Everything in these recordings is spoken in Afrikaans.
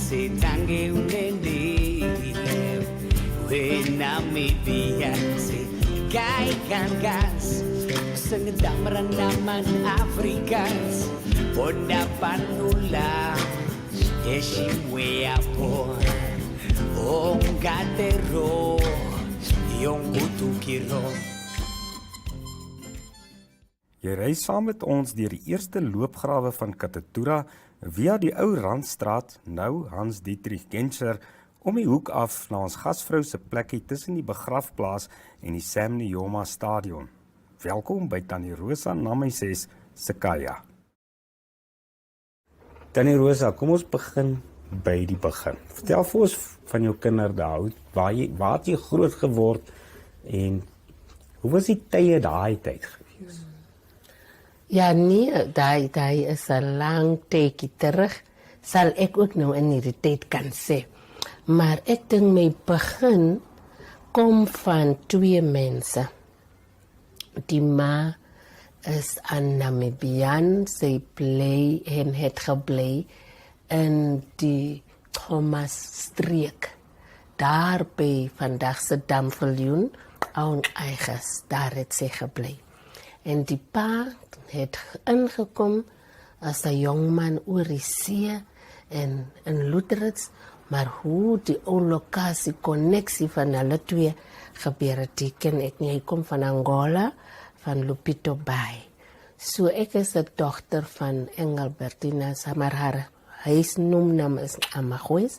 sitange unendile wena media si kai kan gas sengdamran naman Afrikas Ponda panula Yeshimwe apo Om gatero Yung kutukiro. Jy reis saam met ons deur die eerste loopgrawe van Katatura via die ou Randstraat, nou Hans Dietrich Genscher, om die hoek af na ons gasvrou se plekkie tussen die begrafplaas en die Sam Nujoma stadion. Welkom by Tannie Rosa Namises se Kaya. Tannie Rosa, kom ons begin by die begin. Vertel vir ons van jou kinderdae, waar het jy groot geword en hoe was die tye daai tyd gewees? Ja nee, daai is 'n lang tydjie terug, sal ek ook nou in hierdie tyd kan sê. Maar ek dink my begin kom van twee mense. Die ma is 'n Namibian, sy bly en het gebly in die Thomas streek. Daar by vandag se Damviljoen, aan eiges, daar het sy gebly. En die pa het ingekom as 'n jong man oor die see en in Luteritz, maar hoe die ou lokasie konneksie van hulle twee gebeur het, ken ek nie. Hy kom van Angola, van Lupito Bay. So ek is 'n dogter van Engelbertina Samarhara. Huisnoemnaam is Amagoes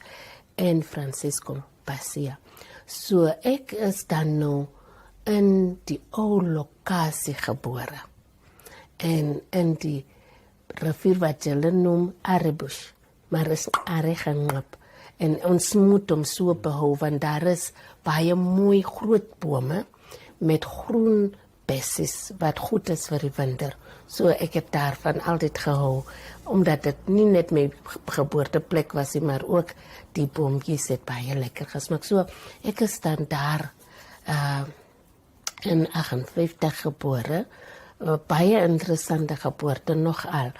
en Francisco Pasia. So ek is dan nou in die ou lokasie gebore. En in die rivier wat hulle noem Arebush, maar is Aregangap. En ons moet hom so behou, want daar is baie mooi groot bome met groen bessies wat goed is vir die winter. So ek het daarvan altyd gehou, omdat dit nie net my geboorteplek was nie, maar ook die boontjies het baie lekker gesmaak. So ek is dan daar in 58 gebore, baie interessante geboorte nogal.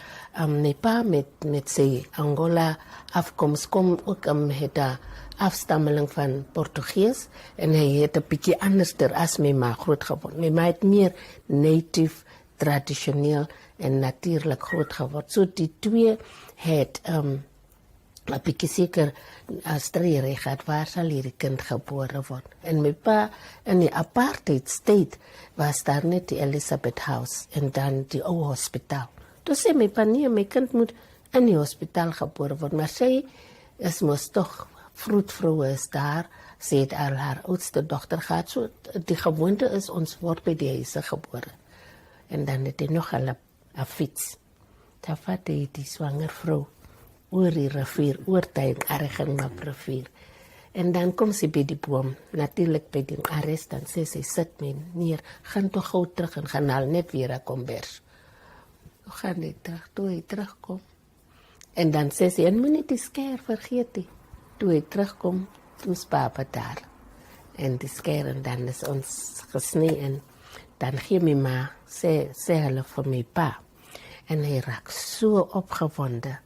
My pa met sy Angola afkoms kom ook het 'n afstammeling van Portugees en hy het 'n bietjie anderster as my ma groot geword. My ma het meer native, tradisioneel en natuurlik groot geword. So die twee het 'n bietjie seker streerig gehad, waar sal hierdie kind gebore word. En my pa in die apartheid state was daar net die Elizabeth House en dan die ou hospitaal. Toe sê my pa nie, my kind moet in die hospitaal gebore word, maar sy is mos toch vroedvrou is daar, sy het al haar oudste dogter gehad, so die gewoonte is ons word by die huise gebore. En dan het hy nog 'n fiets. Daar vat hy die swanger vrou oor die rivier, oor die Aregangap rivier. En dan kom sy by die boom, natuurlik by die arrest, dan sê sy, sit my neer, gaan toch gauw terug en gaan haal net weer 'n kombers. Hoe gaan hy terug, toe hy terugkom. En dan sê sy, en moet nie die skeer vergeet nie. Toe hy terugkom, toe is papa daar. En die skeer en dan is ons gesnee en dan gee my ma, sê hulle vir my pa. En hy raak so opgewonde.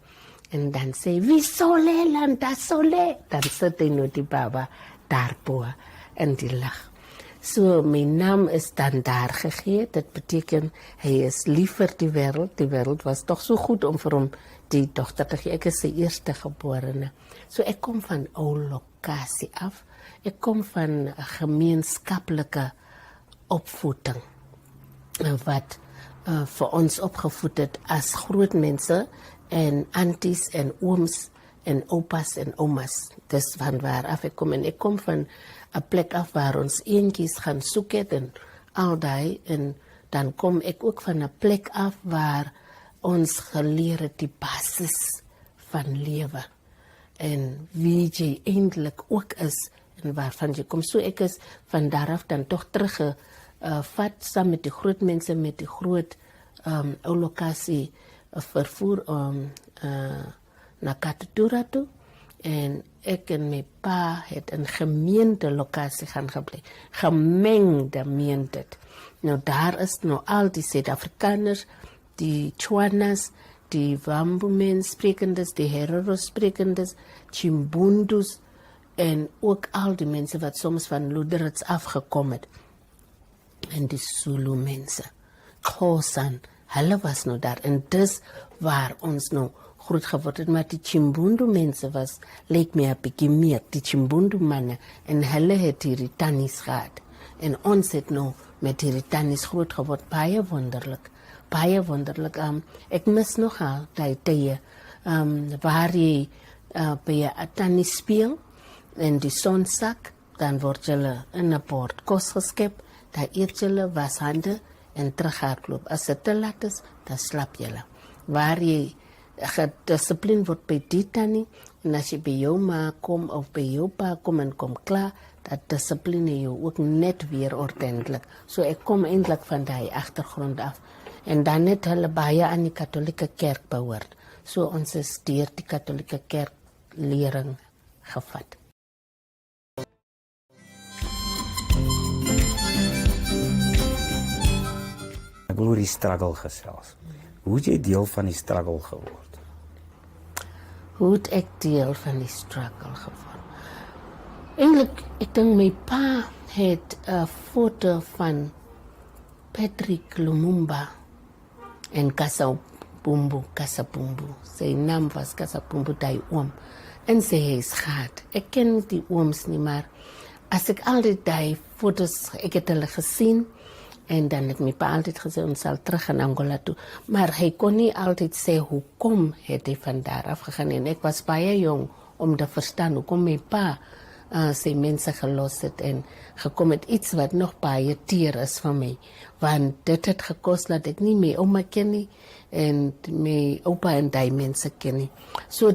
En dan sê, wie sole, landa sole. Dan sit hy nou die baba daarbo in die lig. So my naam is dan daar gegee. Dit beteken, hy is lief vir die wêreld. Die wêreld was toch so goed om vir hom die dogter te gee. Ek is sy eerste geborene. So ek kom van ou lokasie af. Ek kom van 'n gemeenskaplike opvoeding. Wat vir ons opgevoed het as groot mense en aunties en ooms en opas en omas. Dis van waar af ek kom. En ek kom van 'n plek af waar ons eentjies gaan soek het en al daai. En dan kom ek ook van 'n plek af waar ons geleer het die basis van lewe. En wie jy eintlik ook is en waarvan jy kom. So ek is van daaraf dan toch teruggevat saam met die groot mense, met die groot ou lokasie vervoer na Katatura toe. En ek en my pa het in gemeente lokasie gaan gebly. Gemengde meen dit. Nou daar is nou al die Suid-Afrikaners, die Tswanas, die Wambumen sprekendes, die Herero sprekendes, Chimbundus en ook al die mense wat soms van Luderits afgekom het. En die Zulu mense, Khosan, hulle was nou daar. En dis waar ons nou groot geword het, maar die Chimbundu mense leek my 'n bietjie meer, die Chimbundu manne, en hulle het hierdie tannies gehad. En ons het nou met hierdie tannies groot geword, baie wonderlik. Ek mis nogal die tye, waar jy by 'n tannie speel, en die son sak, dan word julle in 'n bord kos geskep, dan eet julle, was hande, en terug hardloop. As dit te laat is, dan slap julle. Waar jy gediscipline word by die tannie, en as jy by jou ma kom, of by jou pa kom en kom klaar, dat discipline jou ook net weer ordentlik. So ek kom eintlik van die agtergrond af. En dan het hulle baie aan die katholieke kerk behoort. So ons is deur die katholieke kerk lering gevat. Ek wil oor die struggle gesels. Hoe het jy deel van die struggle geword? Hoe het ek deel van die struggle geword? Eintlik, ek dink my pa het 'n foto van Patrick Lumumba en Kasapumbu. Sy naam was Kasapumbu, die oom. En sy huis gehad. Ek ken die ooms nie, maar as ek altyd die foto's, ek het hulle gesien, en dan het my pa altyd gesê, ons sal terug in Angola toe. Maar hy kon nie altyd sê, hoekom het hy van daar afgegaan. En ek was baie jong om te verstaan, hoekom my pa sy mense gelos het en gekom het iets wat nog baie teer is van my. Want dit het gekos dat ek nie my ouma ken nie, en my oupa en die mense ken nie. So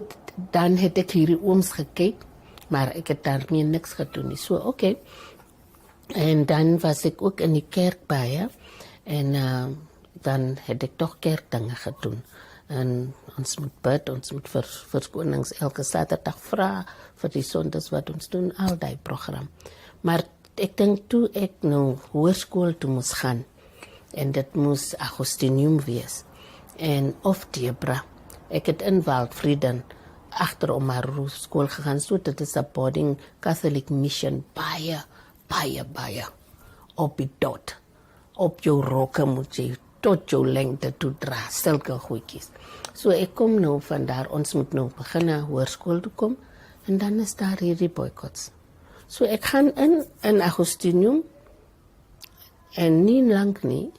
dan het ek hierdie ooms gekyk, maar ek het daarmee niks gedoen nie. So oké. En dan was ek ook in die kerk baie, en dan het ek toch kerkdinge gedoen. En ons moet bid, ons moet verskonings elke Saterdag vra vir die sondes wat ons doen, al die program. Maar ek dink toe ek nou hoërskool toe moes gaan, en dit moes Agostinium wees, en of Debra. Ek het in Waldvrieden agter Omaru skool gegaan, so dit is 'n boarding Catholic mission, baie op die dot. Op jou rokke moet jy tot jou lengte toe dra, sulke goedjies. So ek kom nou van daar, ons moet nou begin na hoërskool toe kom, en dan is daar hierdie boycotts. So ek gaan in Agostinium, en nie lang nie,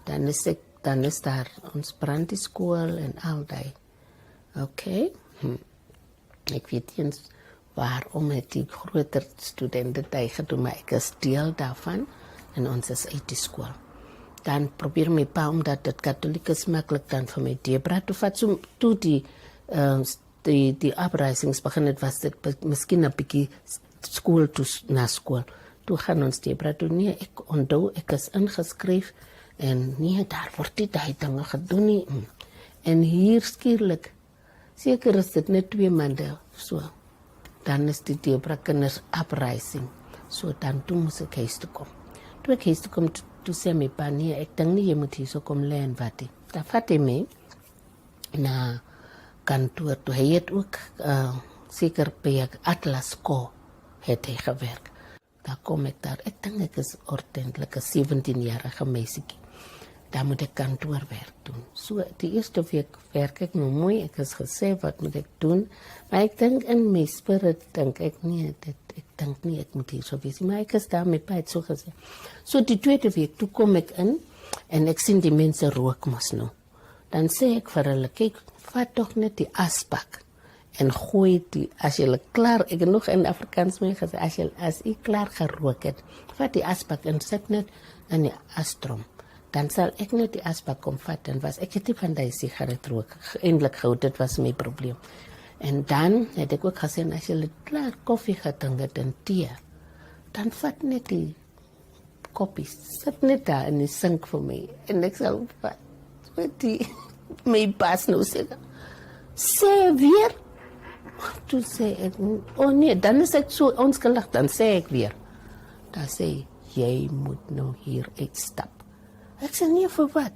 dan is daar ons brand die skool en al die. Oké. Ek weet nie eens waarom het die groter studente dit gedoen, maar ek is deel daarvan, en ons is uit die skool. Dan probeer my pa, omdat dit katholiek is, maklik dan vir my Debra te vat. So toe die uprisings begin het, was dit miskien 'n bietjie skool toe na skool. Toe gaan ons Debra toe, nee, ek onthou, ek is ingeskryf, en nee, daar word die dinge gedoen nie. En hier skielik, seker is dit net 2 maande, so, dan is die Debra kinders uprising. So dan toe moes ek huis toe kom. Toe ek huis toe kom, toe sê my pa, nee, ek dink nie, jy moet hier so kom lê en wat nie. Dan vat hy my na kantoor toe. Hy het ook seker by Atlas Co het hy gewerk. Daar kom ek daar. Ek dink ek is ordentlik 'n 17-jarige meisietjie. Dan moet ek kantoorwerk doen. So die eerste week werk ek nou mooi. Ek is gesê wat moet ek doen. Maar ek dink in my spirit dink ek nie ek moet hier so wees. Maar ek is daar met pa het so gesê. So die tweede week toe kom ek in en ek sien die mense rook mos nou. Dan sê ek vir hulle, kyk, vat toch net die asbak en gooi die, as jy klaar, ek het nog in Afrikaans mee gesê, as jy klaar gerook het, vat die asbak en sit net in die astrom. Dan sal ek net die asbak kom vat en ek het nie van die sigaret rook, eindelijk gauw, dit was my probleem. En dan het ek ook gesê, as jy klaar koffie gedrink het en thee, dan vat net die koppies, sit net daar in die sink vir my, en ek sal vat, my baas nou sê weer, toe sê ek, oh nee, dan is ek so onskuldig, dan sê ek weer, dan sê, jy moet nou hier uitstap. Ek sê, nee, vir wat?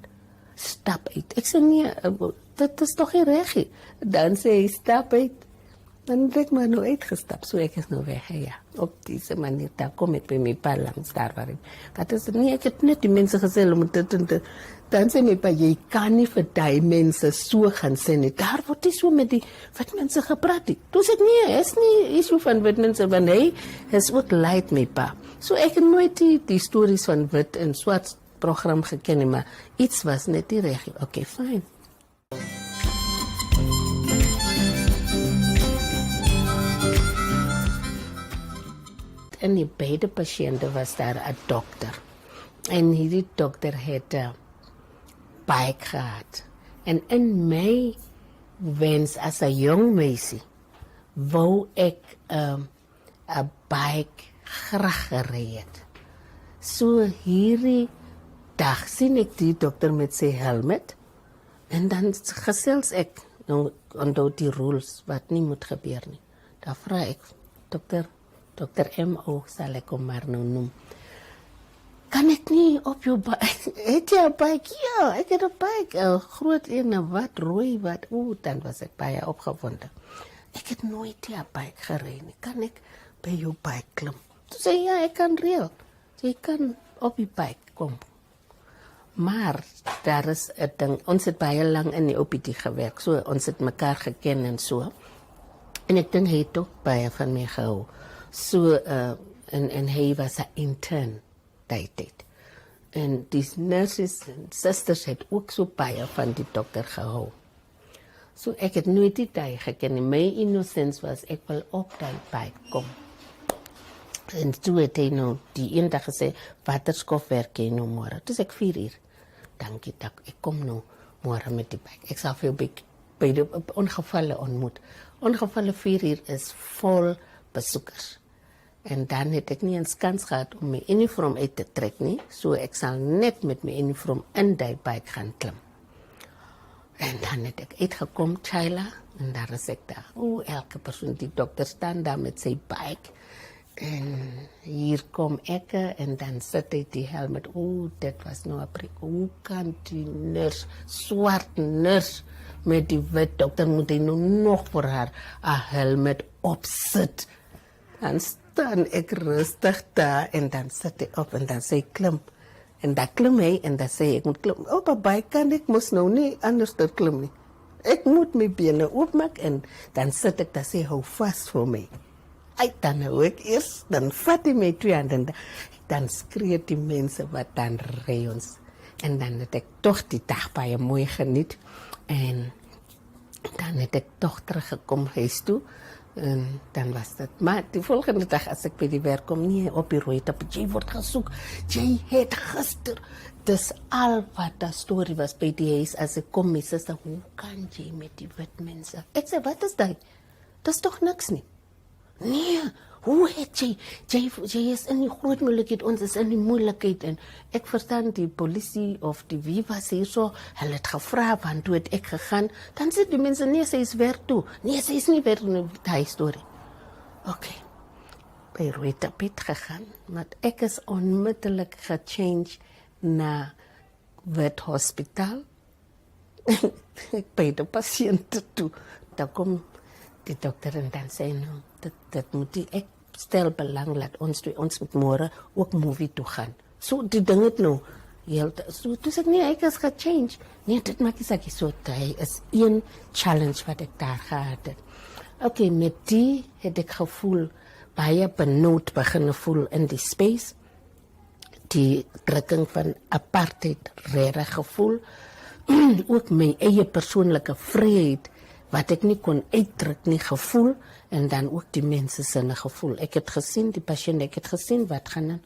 Stap uit. Ek sê, nee, dit is toch nie reg nie. Dan sê hy, stap uit. Dan het ek maar nou uitgestap, so ek is nou weg, ja. Op diese manier, daar kom ek by my pa langs daar waar ek. Wat is het nie, ek het net die mense gesê, dan sê my pa, jy kan nie vir die mense so gaan sê nie. Daar word nie so met die wit mense gepraat nie. Toe sê ek nie, is nie issue van wit mense, want hy is ook leid my pa. So ek het nooit die stories van wit en swart program geken nie, maar iets was net nie reg. Okay, fine. In die beide patiënte was daar 'n dokter. En hierdie dokter het 'n bike gehad. En in my wens as 'n jong meisie wou ek 'n bike graag gery het. So hierdie dag sien ek die dokter met sy helmet en dan gesels ek nou onthou die rules wat nie moet gebeur nie. Dan vra ek Dr. M.O. sal ek hom maar nou noem. Kan ek nie op jou bike? Het jy 'n bike? Ja, ek het 'n bike. 'n Groot een, wat rooi, wat. Dan was ek baie opgewonde. Ek het nooit 'n bike gery nie. Kan ek by jou bike klim? Toe sê ja, ek kan reël. Jy kan op die bike kom. Maar daar is 'n ding. Ons het baie lank in die OPD gewerk. So ons het mekaar geken en so. En ek dink hy het ook baie van my gehou. So en hy was 'n intern tyd. En die nurses en susters het ook so baie van die dokter gehou. So ek het nooit die tyd geken nie. My innocence was ek wil op die bike kom. En toe het hy nou die een dag gesê, waterskof werk jy nou môre? Toe sê ek 4 uur. Dankie, ek kom nou môre met die bike. Ek sal vir jou by die ongevalle ontmoet. Ongevalle 4 uur is vol besoekers. En dan het ek nie eens kans gehad om my uniform uit te trek nie. So ek sal net met my uniform in die bike gaan klim. En dan het ek uitgekom, Chila, en daar is ek daar. Elke persoon, die dokter staan daar met sy bike. En hier kom ek en dan sit hy die helmet. Dit was nou 'n prik. Hoe kan die nurse, swart nurse, met die wit dokter moet hy nou nog vir haar 'n helmet opsit. Dan staan ek rustig daar en dan sit hy op en dan sê hy klim. En dan klim hy en dan sê ek moet klim. Op 'n bike kan ek mos nou nie anders klim nie. Ek moet my bene oopmaak en dan sit ek, dan sê hou vas vir my. Dan hou ek eers, dan vat hy my 2 hande, dan skree die mense wat dan ry ons. En dan het ek toch die dag baie mooi geniet. En dan het ek toch teruggekom huis toe. En dan was dit. Maar die volgende dag as ek by die werk kom, nie op die rooi tapijt, jy word gesoek. Jy het gister. Dis al wat die story was by die huis. As ek kom, my sister, hoe kan jy met die wit mense? Ek sê, wat is dit? Dis toch niks nie. Nee, hoe het jy is in die groot moeilikheid, ons is in die moeilikheid en ek verstaan die polisie of die wie was hier so, hulle het gevra, want toe het ek gegaan, dan sê die mense, nee, sy is werk toe, nee, sy is nie werk toe, die story. Okay, by rooi tapijt gegaan, maar ek is onmiddellik gechange na wit hospitaal, ek by die patiënte toe, dan kom die dokter en dan sê nou, dit moet ek stel belang dat ons met môre ook movie toe gaan. So die ding het nou, so toe sê ek nie, ek is gechange. Nee, dit maak nie saak, so dit is een challenge wat ek daar gehad het. Okay, met die het ek gevoel, baie benoud begin voel in die space, die drukking van apartheid regtig gevoel, ook my eie persoonlike vryheid, wat ek nie kon uitdruk nie gevoel, en dan ook die mense sinne gevoel. Ek het gesien, die patiënt, ek het gesien wat gaan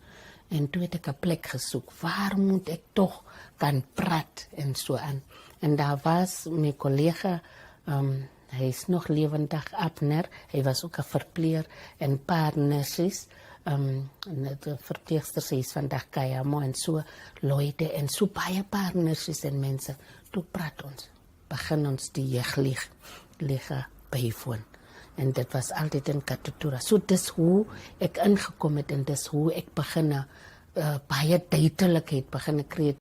en toe het ek 'n plek gesoek, waar moet ek toch kan praat, en so aan. En daar was my collega, hy is nog lewendig, Abner, hy was ook 'n verpleger, en paar nurses, de verpleegsters is vandag Kayamo, en so Lloyde, en so baie paar nurses en mense, toe praat ons. Begin ons die jeuglige bywoon. En dit was altyd in Katutura. So dis hoe ek ingekom het en dis hoe ek begin baie duidelikheid begin kreeg.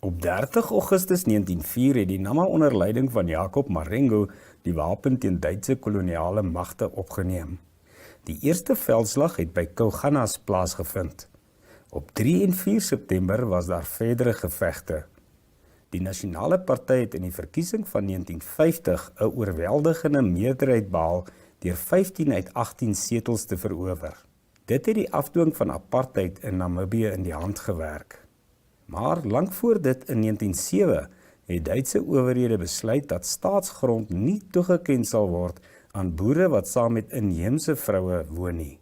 Op 30 Augustus 1904 het die Nama onder leiding van Jacob Marengo die wapen teen Duitse koloniale magte opgeneem. Die eerste veldslag het by Kouganas plaasgevind. Op 3 en 4 September was daar verdere gevegte. Die Nasionale Party het in die verkiesing van 1950 'n oorweldigende meerderheid behaal deur 15 uit 18 setels te verower. Dit het die afdwing van apartheid in Namibië in die hand gewerk. Maar lank voor dit in 1907 het Duitse owerhede besluit dat staatsgrond nie toegeken sal word aan boere wat saam met inheemse vroue woon nie.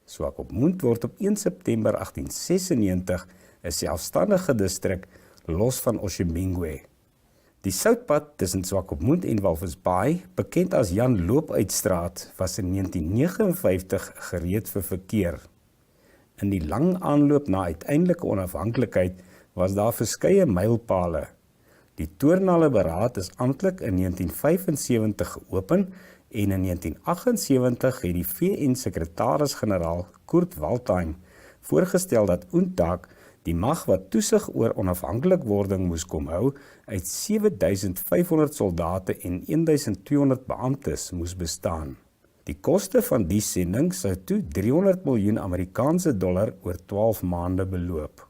Swakopmund word op 1 September 1896 'n selfstandige distrik los van Oshimingwe. Die soutpad tussen Swakopmund en Walvis Bay, bekend as Jan Loopuitstraat, was in 1959 gereed vir verkeer. In die lang aanloop na uiteindelike onafhanklikheid was daar verskeie mylpale. Die Toornalle Beraad is amptelik in 1975 geopen en in 1978 het die VN-sekretaris-generaal Kurt Waldheim voorgestel dat UNTAC die mag wat toesig oor onafhanklikwording moes kom hou uit 7500 soldate en 1200 beamptes moes bestaan. Die koste van die sending sou toe 300 miljoen Amerikaanse dollar oor 12 maande beloop.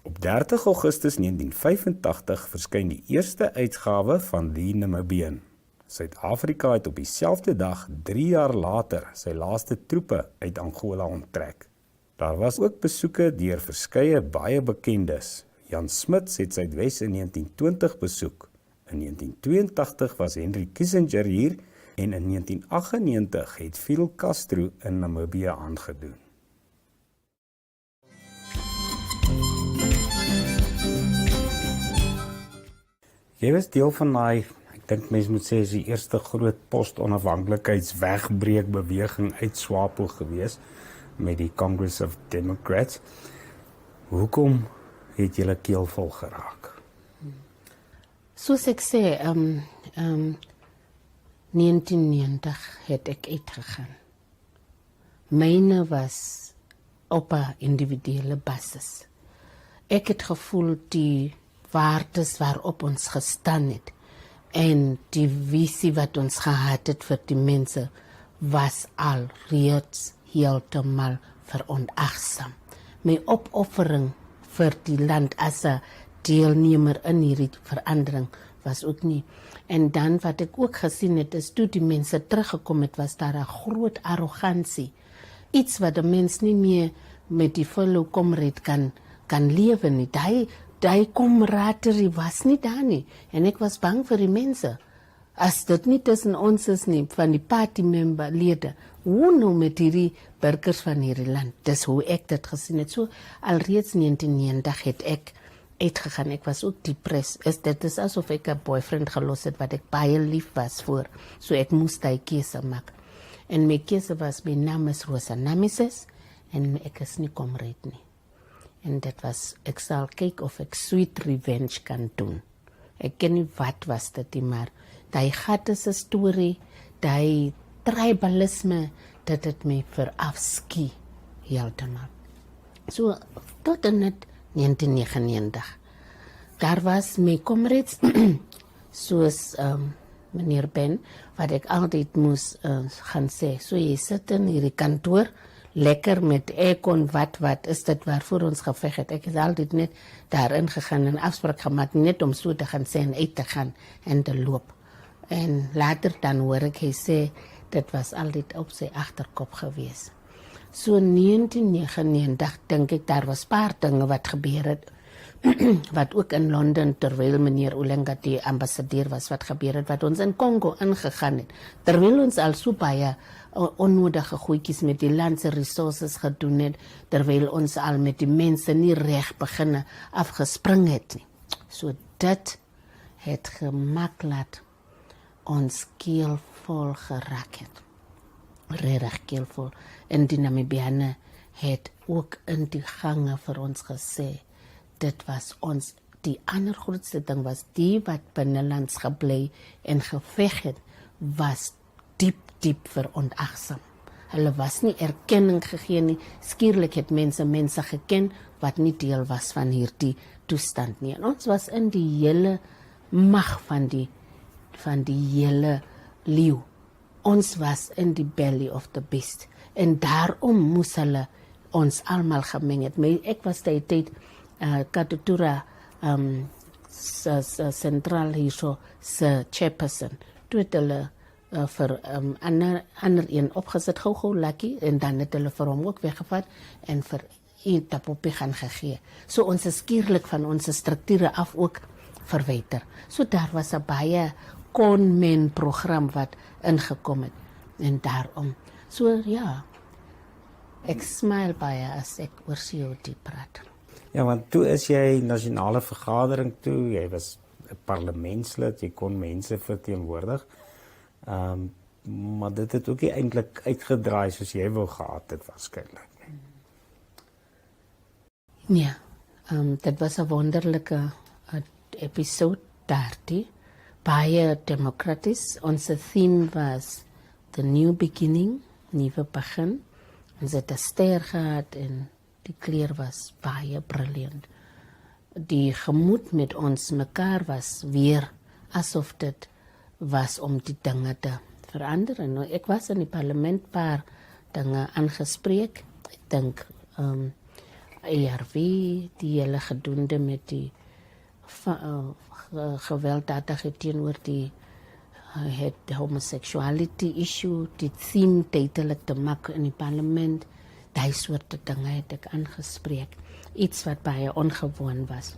Op 30 Augustus 1985 verskyn die eerste uitgawe van The Namibian. Suid-Afrika het op dieselfde dag 3 jaar later sy laaste troepe uit Angola onttrek. Daar was ook besoeke deur verskeie baie bekendes. Jan Smuts het Suidwes in 1920 besoek. In 1982 was Henry Kissinger hier en in 1998 het Fidel Castro in Namibië aangedoen. Jy was deel van daai, ek dink mens moet sê, is die eerste groot post-onafhanklikheidswegbreekbeweging uit SWAPO gewees met die Congress of Democrats. Hoekom het julle keelvol geraak? Soos ek sê, 1990 het ek uitgegaan. Myne was op 'n individuele basis. Ek het gevoel die waardes waarop ons gestaan het en die visie wat ons gehad het vir die mense was al reeds heeltemal veronagsaam. My opoffering vir die land as 'n deelnemer in hierdie verandering was ook nie. En dan wat ek ook gesien het, is toe die mense teruggekom het, was daar 'n groot arrogansie. Iets wat 'n mens nie meer met die fellow comrade kan lewe nie. Die komraderie was nie daar nie. En ek was bang vir die mense. As dit nie tussen ons is nie, van die partymember lede, hoe nou met hierdie burgers van hierdie land? Dis hoe ek dit gesien het. So alreeds 1990 het ek uitgegaan. Ek was ook depressed. Dit is asof ek 'n boyfriend gelos het wat ek baie lief was voor. So ek moes die keuse maak. En my keuse was, my naam is Rosa Namises en ek is nie comrade nie. En dit was, ek sal kyk of ek sweet revenge kan doen. Ek ken nie wat was dit nie, maar die gat is 'n storie, die tribalisme, dat het my verafskie heeltemal. So, tot en met 1999. Daar was my comrades, soos meneer Ben, wat ek altyd moes gaan sê, so jy sit in hierdie kantoor, lekker met aircon, wat is dit waarvoor ons geveg het. Ek is altyd net daarin gegaan en afspraak gemaak, net om so te gaan sê en uit te gaan en te loop. En later dan hoor ek hy sê, dit was altyd op sy agterkop gewees. So 1999 dink ek, daar was paar dinge wat gebeur het, wat ook in Londen, terwyl meneer Olenga die ambassadeur was, wat gebeur het, wat ons in Kongo ingegaan het, terwyl ons al so baie onnodige goedjies met die landse resources gedoen het, terwyl ons al met die mense nie reg beginne afgespring het nie. So dit het gemaak laat ons keelvol geraak het. Regtig keelvol. En die Namibiane het ook in die gange vir ons gesê, dit was ons, die ander grootste ding was, die wat binnelands gebly en geveg het, was diep veronagsaam. Hulle was nie erkenning gegee nie, skielik het mense geken, wat nie deel was van hierdie toestand nie. En ons was in die hele mag van die hele leeu. Ons was in die belly of the beast. En daarom moes hulle ons almal gemeng het. Ek was die tyd Katutura sentraal hierso se chairperson. Toe het hulle vir ander een opgesit, gou Lucky, en dan het hulle vir hom ook weggevat en vir Tapopi gaan gegee. So ons is skielik van ons strukture af ook verwyder. So daar was 'n baie konmen program wat ingekom het. En daarom. So ja, ek smile baie as ek oor COD praat. Ja, want toe is jy nasionale vergadering toe, jy was 'n parlementslid, jy kon mense verteenwoordig. Maar dit het ook nie eintlik uitgedraai soos jy wou gehad het waarskynlik nie. Ja, dit was 'n wonderlike episode 30. Baie democraties. Ons theme was the new beginning, nuwe begin. Ons het 'n ster gehad en die kleur was baie brilliant. Die gemoed met ons mekaar was weer asof dit was om die dinge te verander. En ek was in die parlement paar dinge aangespreek. Ek dink ERV, die hele gedoende met die gewelddadige teenoor die homosexuality issue, die theme tydelik te maak in die parlement, die soorte dinge het ek aangespreek. Iets wat baie ongewoon was.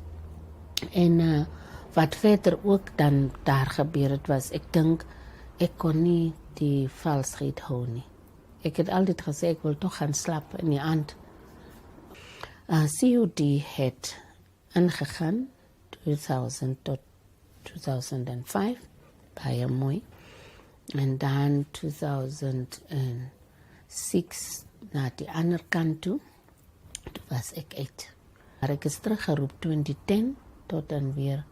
En wat verder ook dan daar gebeur het was, ek dink, ek kon nie die valsheid hou nie. Ek het altyd gesê, ek wil toch gaan slap in die aand. COD het ingegaan, 2000 tot 2005, baie mooi. En dan 2006 na die ander kant toe, toe was ek 8. Maar ek is teruggeroep 2010 tot dan weer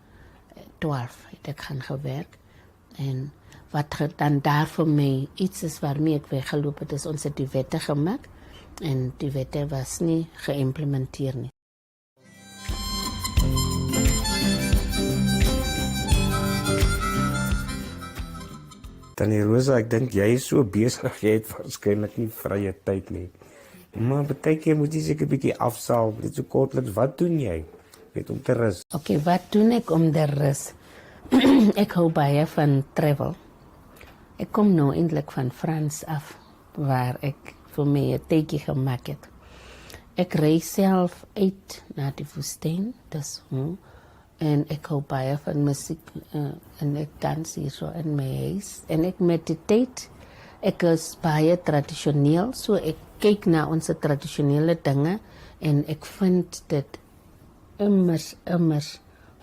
12 het ek gaan gewerk. En wat dan daar vir my iets is waarmee ek weggeloop het, is ons het die wette gemaak en die wette was nie geïmplementeer nie. Tannie Rosa, ek dink jy is so besig, jy het waarskynlik nie vrye tyd nie. Maar baie keer moet jy seker 'n bietjie afsaal, net so kortliks, wat doen jy? Net om te rus. Okay, wat doen ek om te rus? Ek hou baie van travel. Ek kom nou eintlik van Frans af, waar ek vir my 'n tydjie gemaak het. Ek reis self uit na die woestyn, dis en ek hou baie van musiek en ek dans hier so in my huis en ek mediteer. Ek is baie tradisioneel, so ek kyk na ons tradisionele dinge en ek vind dit immers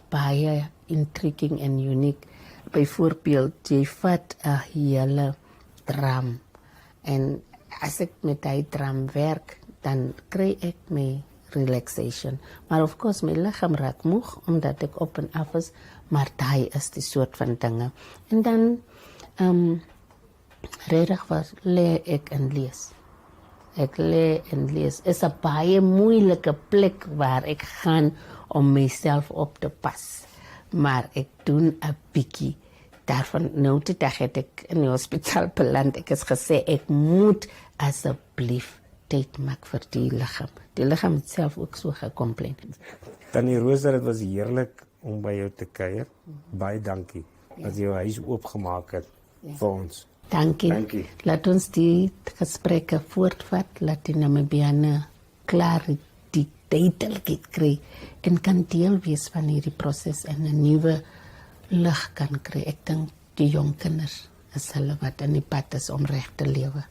baie intriguing en uniek. Byvoorbeeld, jy vat 'n hele drum en as ek met die drum werk, dan kry ek my relaxation. Maar of course, my liggaam raak moeg, omdat ek op en af is, maar daai is die soort van dinge. En dan, redig was, leer ek en lees. Ek leer en lees. Is 'n baie moeilike plek waar ek gaan om myself op te pas. Maar ek doen 'n bietjie daarvan. Nou die dag het ek in die hospitaal beland. Ek is gesê, ek moet asseblief tyd maak vir die liggaam. Die liggaam het self ook so gekomplain. Tannie Rosa, dit was heerlik om by jou te kuier. Baie dankie dat jy jou huis oopgemaak het vir ons. Dankie. Laat ons die gesprekke voortvat, laat die Namibiane klaar die duidelikheid kry en kan deel wees van hierdie proses en 'n nuwe lig kan kry. Ek dink die jong kinders is hulle wat in die pad is om reg te lewe.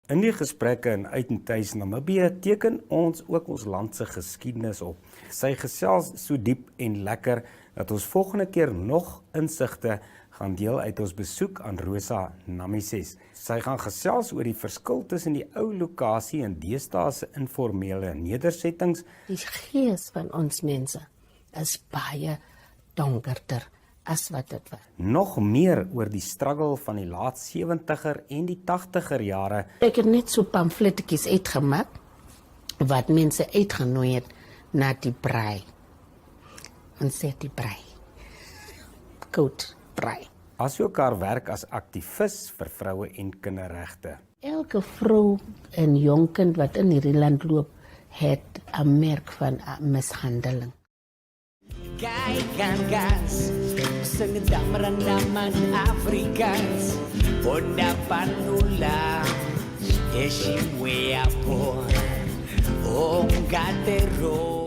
In die gesprekke in uit en tuis Namibië teken ons ook ons land se geskiedenis op. Sy gesels so diep en lekker dat ons volgende keer nog insigte gaan deel uit ons besoek aan Rosa Namises. Sy gaan gesels oor die verskil tussen die ou lokasie en deesdae se informele nedersettings. Die gees van ons mense is baie donkerder as wat dit was. Nog meer oor die struggle van die laat 70er en die 80er jare Ek het net so pamfletjies uitgemaak wat mense uitgenooi het na die braai. Ons sê die braai. Goed, braai. as jy ook haar werk as aktivis vir vroue en kinderregte. Elke vrou en jong kind wat in hierdie land loop, het 'n merk van mishandeling. Kyk aan gas, sing dameran naman Afrikaans. Onda panula, eshi wea po, gatero.